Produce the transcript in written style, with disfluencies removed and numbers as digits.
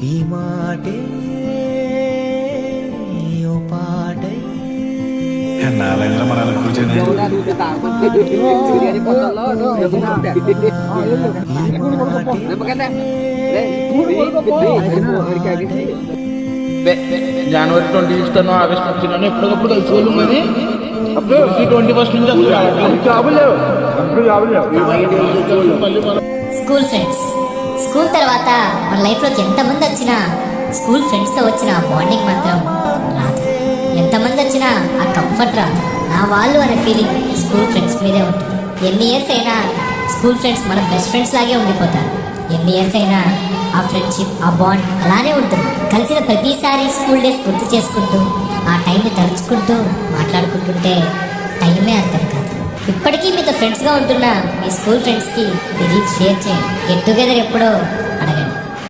ఈ మాటే ఓ పాటై నాలైనా మన కూర్చొని జనవరి 26 ఆగస్ట్ 15 ఎప్పటికప్పుడు కలిసి వాళ్ళు కానీ అప్పుడు 21 నుంచి స్కూల్ ఫ్రెండ్స్. స్కూల్ తర్వాత మన లైఫ్లోకి ఎంతమంది వచ్చినా స్కూల్ ఫ్రెండ్స్తో వచ్చిన బాండింగ్ మాత్రం రాదు. ఎంతమంది వచ్చినా ఆ కంఫర్ట్ రాదు. నా వాళ్ళు అనే ఫీలింగ్ స్కూల్ ఫ్రెండ్స్ మీదే ఉంటుంది. ఎన్ని ఇయర్స్ అయినా స్కూల్ ఫ్రెండ్స్ మన బెస్ట్ ఫ్రెండ్స్ లాగే ఉండిపోతారు. ఎన్ని ఇయర్స్ అయినా ఆ ఫ్రెండ్షిప్, ఆ బాండ్ అలానే ఉంటుంది. కలిసిన ప్రతిసారి స్కూల్ డేస్ గుర్తు చేసుకుంటూ ఆ టైంని తలుచుకుంటూ మాట్లాడుకుంటుంటే టైమే అర్థం కాదు. ఇప్పటికీ మీతో ఫ్రెండ్స్గా ఉంటున్న మీ స్కూల్ ఫ్రెండ్స్కి ఇది షేర్ చేయండి. గెట్ టుగెదర్ ఎప్పుడో